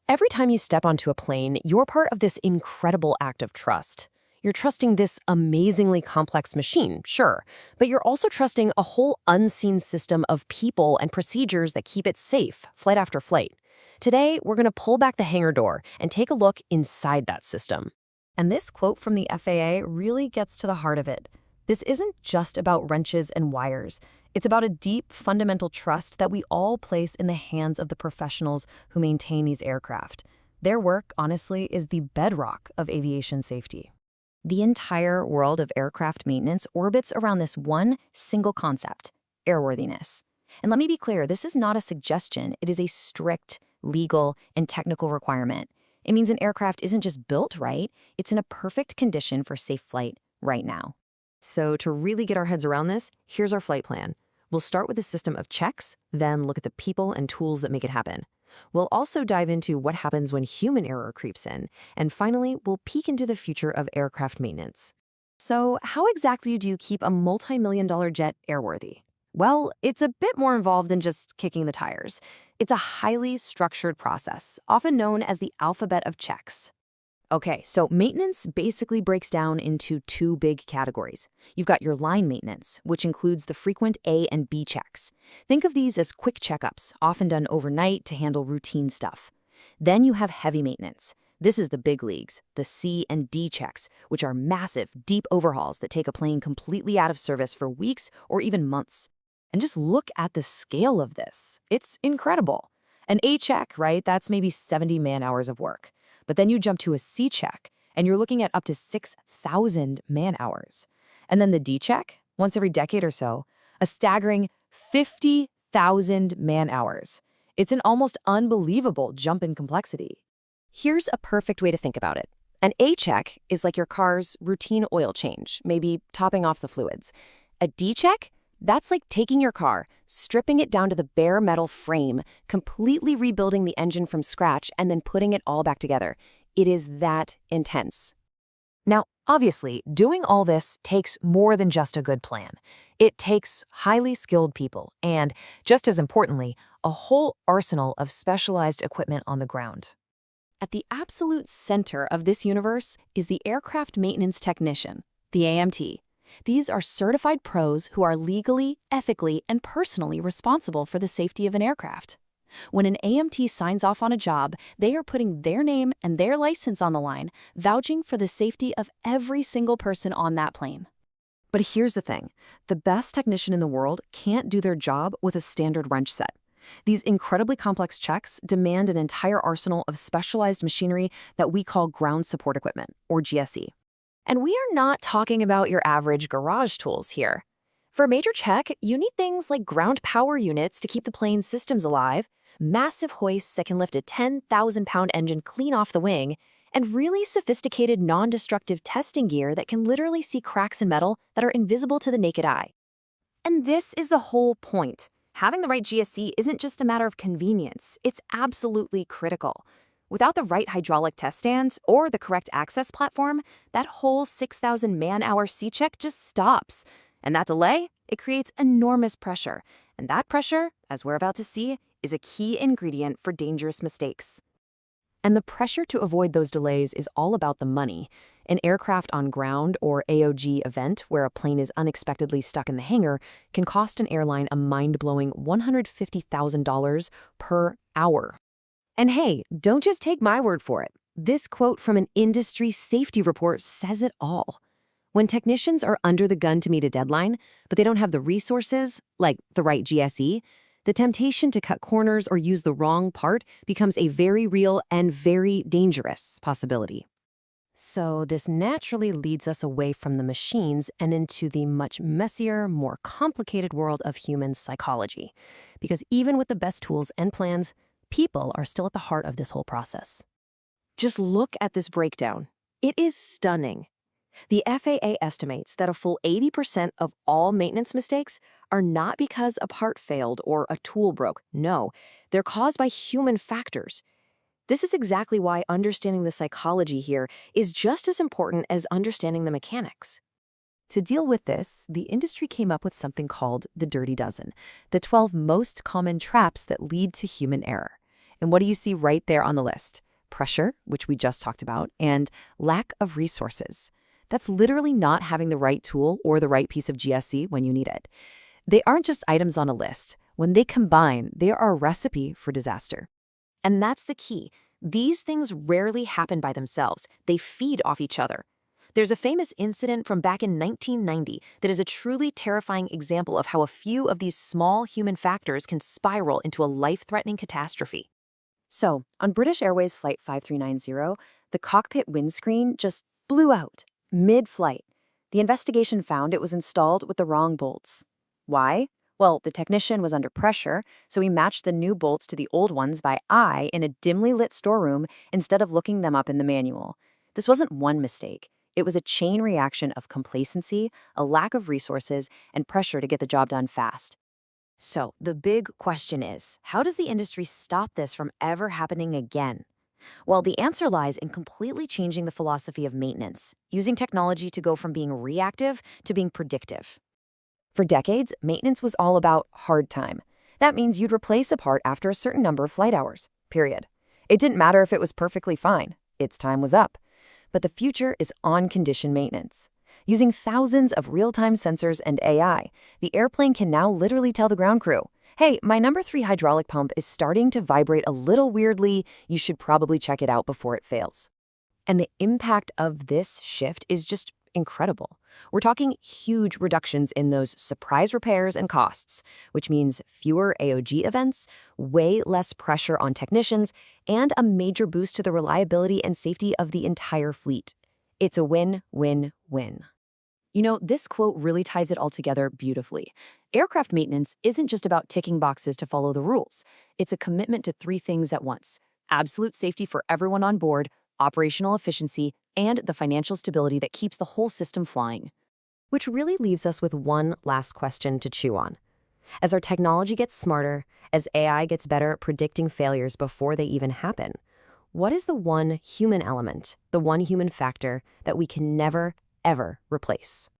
Every time you step onto a plane, you're part of this incredible act of trust. You're trusting this amazingly complex machine, sure, but you're also trusting a whole unseen system of people and procedures that keep it safe, flight after flight. Today, we're going to pull back the hangar door and take a look inside that system. And this quote from the FAA really gets to the heart of it. This isn't just about wrenches and wires. It's about a deep, fundamental trust that we all place in the hands of the professionals who maintain these aircraft. Their work, honestly, is the bedrock of aviation safety. The entire world of aircraft maintenance orbits around this one single concept: airworthiness. And let me be clear, this is not a suggestion. It is a strict legal and technical requirement. It means an aircraft isn't just built right, it's in a perfect condition for safe flight right now. So to really get our heads around this, here's our flight plan. We'll start with a system of checks, then look at the people and tools that make it happen. We'll also dive into what happens when human error creeps in, and finally, we'll peek into the future of aircraft maintenance. So how exactly do you keep a multi-million-dollar jet airworthy? Well, it's a bit more involved than just kicking the tires. It's a highly structured process, often known as the alphabet of checks. Okay, so maintenance basically breaks down into two big categories. You've got your line maintenance, which includes the frequent A and B checks. Think of these as quick checkups, often done overnight to handle routine stuff. Then you have heavy maintenance. This is the big leagues, the C and D checks, which are massive, deep overhauls that take a plane completely out of service for weeks or even months. And just look at the scale of this. It's incredible. An A check, right? That's maybe 70 man-hours of work. But then you jump to a C check, and you're looking at up to 6,000 man-hours. And then the D check, once every decade or so, a staggering 50,000 man-hours. It's an almost unbelievable jump in complexity. Here's a perfect way to think about it. An A check is like your car's routine oil change, maybe topping off the fluids. A D check? That's like taking your car, stripping it down to the bare metal frame, completely rebuilding the engine from scratch, and then putting it all back together. It is that intense. Now, obviously, doing all this takes more than just a good plan. It takes highly skilled people and, just as importantly, a whole arsenal of specialized equipment on the ground. At the absolute center of this universe is the aircraft maintenance technician, the AMT. These are certified pros who are legally, ethically, and personally responsible for the safety of an aircraft. When an AMT signs off on a job, they are putting their name and their license on the line, vouching for the safety of every single person on that plane. But here's the thing. The best technician in the world can't do their job with a standard wrench set. These incredibly complex checks demand an entire arsenal of specialized machinery that we call ground support equipment, or GSE. And we are not talking about your average garage tools here. For a major check, you need things like ground power units to keep the plane's systems alive, massive hoists that can lift a 10,000-pound engine clean off the wing, and really sophisticated non-destructive testing gear that can literally see cracks in metal that are invisible to the naked eye. And this is the whole point. Having the right GSE isn't just a matter of convenience, it's absolutely critical. Without the right hydraulic test stand or the correct access platform, that whole 6,000 man-hour C-check just stops. And that delay, it creates enormous pressure. And that pressure, as we're about to see, is a key ingredient for dangerous mistakes. And the pressure to avoid those delays is all about the money. An aircraft on ground or AOG event where a plane is unexpectedly stuck in the hangar can cost an airline a mind-blowing $150,000 per hour. And hey, don't just take my word for it. This quote from an industry safety report says it all. When technicians are under the gun to meet a deadline, but they don't have the resources, like the right GSE, the temptation to cut corners or use the wrong part becomes a very real and very dangerous possibility. So this naturally leads us away from the machines and into the much messier, more complicated world of human psychology. Because even with the best tools and plans, people are still at the heart of this whole process. Just look at this breakdown. It is stunning. The FAA estimates that a full 80% of all maintenance mistakes are not because a part failed or a tool broke. No, they're caused by human factors. This is exactly why understanding the psychology here is just as important as understanding the mechanics. To deal with this, the industry came up with something called the Dirty Dozen, the 12 most common traps that lead to human error. And what do you see right there on the list? Pressure, which we just talked about, and lack of resources. That's literally not having the right tool or the right piece of GSC when you need it. They aren't just items on a list. When they combine, they are a recipe for disaster. And that's the key. These things rarely happen by themselves. They feed off each other. There's a famous incident from back in 1990 that is a truly terrifying example of how a few of these small human factors can spiral into a life-threatening catastrophe. So, on British Airways Flight 5390, the cockpit windscreen just blew out mid-flight. The investigation found it was installed with the wrong bolts. Why? Well, the technician was under pressure, so he matched the new bolts to the old ones by eye in a dimly lit storeroom instead of looking them up in the manual. This wasn't one mistake. It was a chain reaction of complacency, a lack of resources, and pressure to get the job done fast. So, the big question is, how does the industry stop this from ever happening again? Well, the answer lies in completely changing the philosophy of maintenance, using technology to go from being reactive to being predictive. For decades, maintenance was all about hard time. That means you'd replace a part after a certain number of flight hours, period. It didn't matter if it was perfectly fine. Its time was up. But the future is on-condition maintenance. Using thousands of real-time sensors and AI, the airplane can now literally tell the ground crew, hey, my number 3 hydraulic pump is starting to vibrate a little weirdly. You should probably check it out before it fails. And the impact of this shift is just incredible. We're talking huge reductions in those surprise repairs and costs, which means fewer AOG events, way less pressure on technicians, and a major boost to the reliability and safety of the entire fleet. It's a win-win-win. You know, this quote really ties it all together beautifully. Aircraft maintenance isn't just about ticking boxes to follow the rules. It's a commitment to 3 things at once: absolute safety for everyone on board, operational efficiency, and the financial stability that keeps the whole system flying. Which really leaves us with one last question to chew on. As our technology gets smarter, as AI gets better at predicting failures before they even happen, what is the one human element, the one human factor that we can never, ever replace?